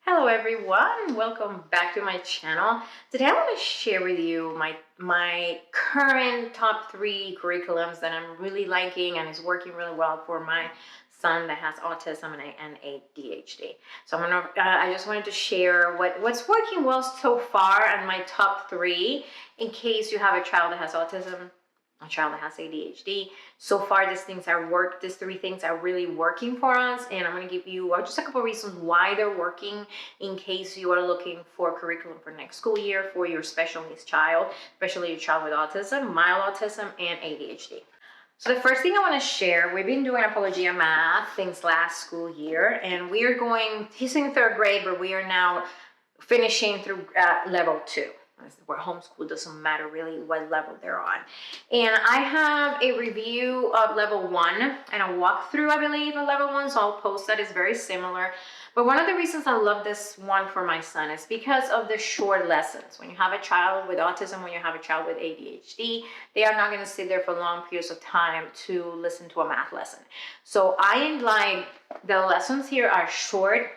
Hello everyone, welcome back to my channel. Today I want to share with you my current top 3 curriculums that I'm really liking and is working really well for my son that has autism and ADHD. So I just wanted to share what's working well so far and my top 3 in case you have a child that has autism, a child that has ADHD. So far, these 3 things are really working for us, and I'm going to give you just a couple of reasons why they're working in case you are looking for curriculum for next school year for your special needs child, especially your child with autism, mild autism, and ADHD. So the first thing I want to share, we've been doing Apologia math since last school year, and he's in 3rd grade, but we are now finishing through level 2. Where homeschool doesn't matter really what level they're on. And I have a review of level 1 and a walkthrough, I believe, of level 1, so I'll post that. It's very similar. But one of the reasons I love this one for my son is because of the short lessons. When you have a child with autism, when you have a child with ADHD, they are not going to sit there for long periods of time to listen to a math lesson. So I like the lessons here are short.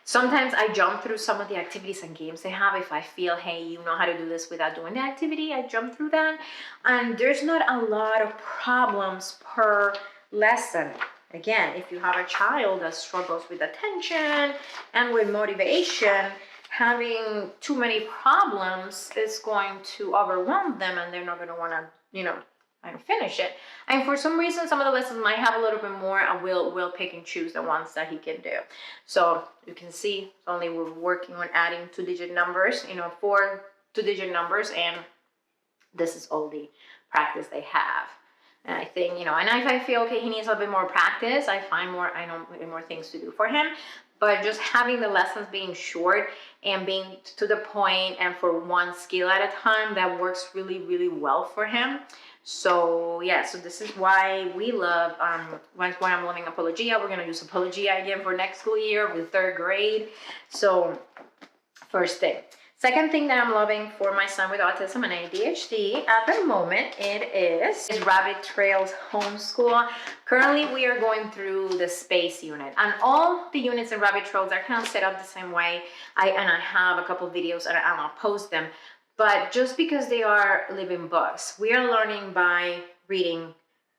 Sometimes I jump through some of the activities and games they have. If I feel, hey, you know how to do this without doing the activity, I jump through that. And there's not a lot of problems per lesson. Again, if you have a child that struggles with attention and with motivation, having too many problems is going to overwhelm them and they're not going to want to, and finish it. And for some reason, some of the lessons might have a little bit more. I will pick and choose the ones that he can do. So you can see only we're working on adding 2-digit numbers, 4 2-digit numbers, and this is all the practice they have. And I think, and if I feel, okay, he needs a bit more practice, I know more things to do for him. But just having the lessons being short and being to the point and for one skill at a time, that works really, really well for him. So yeah, so this is why we love, when I'm loving Apologia. We're going to use Apologia again for next school year with 3rd grade. So first thing. Second thing that I'm loving for my son with autism and ADHD at the moment, it is Rabbit Trails Homeschool. Currently, we are going through the space unit, and all the units in Rabbit Trails are kind of set up the same way. I have a couple videos and I'll post them. But just because they are living books, we are learning by reading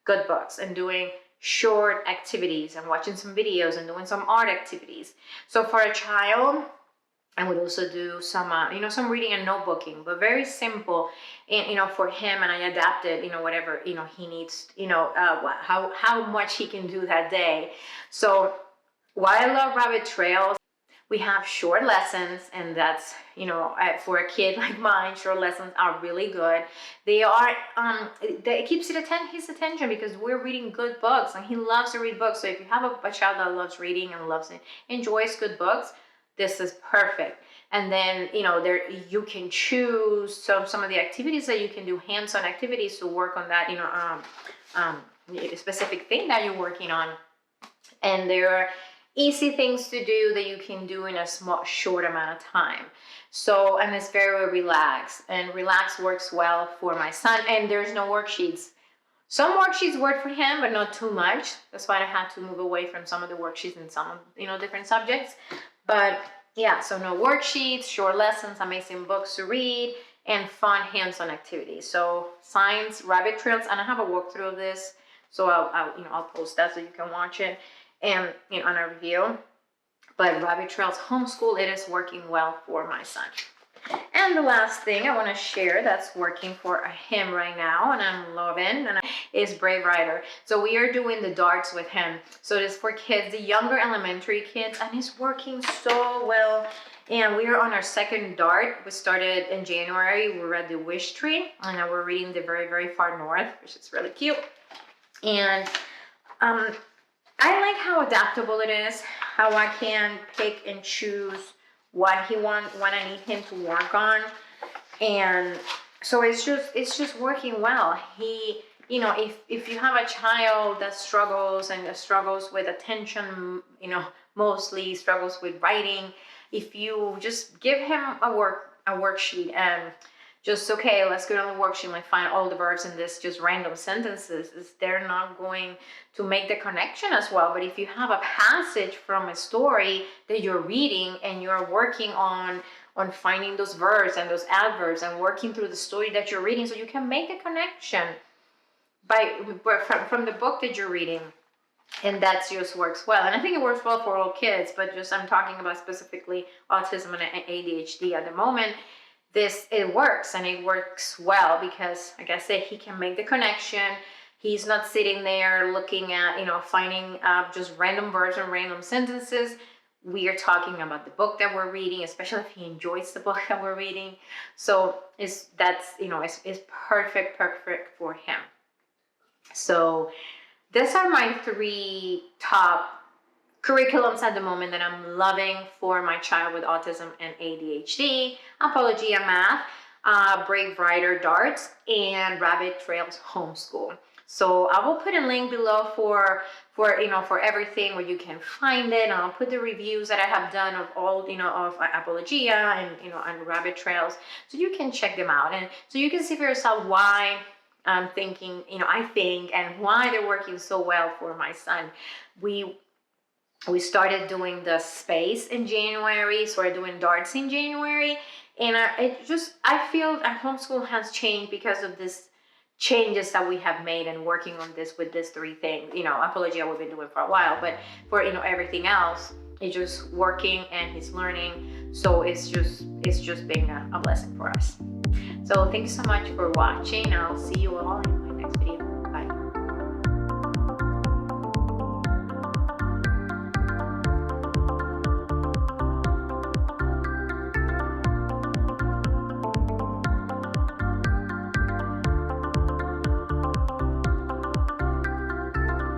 good books and doing short activities and watching some videos and doing some art activities. So for a child, I would also do some, some reading and notebooking, but very simple, and, for him, and I adapted, whatever, he needs, how much he can do that day. So why I love Rabbit Trails, we have short lessons, and that's, for a kid like mine, short lessons are really good. They are, it keeps his attention because we're reading good books, and he loves to read books. So if you have a child that loves reading and enjoys good books, this is perfect. And then, you can choose some of the activities that you can do, hands-on activities to work on that, specific thing that you're working on. And there are easy things to do that you can do in a short amount of time. So, and it's very relaxed, and relaxed works well for my son. And there's no worksheets. Some worksheets work for him, but not too much. That's why I had to move away from some of the worksheets in some, different subjects. But yeah, so no worksheets, short lessons, amazing books to read, and fun hands-on activities. So science, Rabbit Trails, and I have a walkthrough of this, so I'll post that so you can watch it, and on a review. But Rabbit Trails Homeschool, it is working well for my son. And the last thing I want to share that's working for him right now, and I'm loving, is Brave Rider. So we are doing the darts with him. So it is for kids, the younger elementary kids, and it's working so well. And we are on our 2nd dart. We started in January. We were at the Wish Tree, and now we're reading the very, very far north, which is really cute. And I like how adaptable it is, how I can pick and choose what I need him to work on. And so it's just working well. He, if you have a child that struggles with attention, mostly struggles with writing, if you just give him a worksheet and just, okay, let's go on the worksheet and find all the verbs in this just random sentences, they're not going to make the connection as well. But if you have a passage from a story that you're reading and you're working on finding those verbs and those adverbs and working through the story that you're reading, so you can make a connection from the book that you're reading, and that just works well. And I think it works well for all kids, but just I'm talking about specifically autism and ADHD at the moment. It works, and it works well because, like I said, he can make the connection. He's not sitting there looking at, finding just random verbs and random sentences. We are talking about the book that we're reading, especially if he enjoys the book that we're reading. So it's perfect for him. So these are my 3 top curriculums at the moment that I'm loving for my child with autism and ADHD: Apologia Math, Brave Writer Darts, and Rabbit Trails Homeschool. So I will put a link below for everything where you can find it, and I'll put the reviews that I have done of all of Apologia and Rabbit Trails, so you can check them out, and so you can see for yourself why I'm thinking, I think, and why they're working so well for my son. We started doing the space in January, started doing darts in January, and I feel that homeschool has changed because of this changes that we have made and working on this with these 3 things. Apologia we've been doing for a while, but for everything else, it's just working and he's learning. So it's just been a blessing for us. So thank you so much for watching. I'll see you all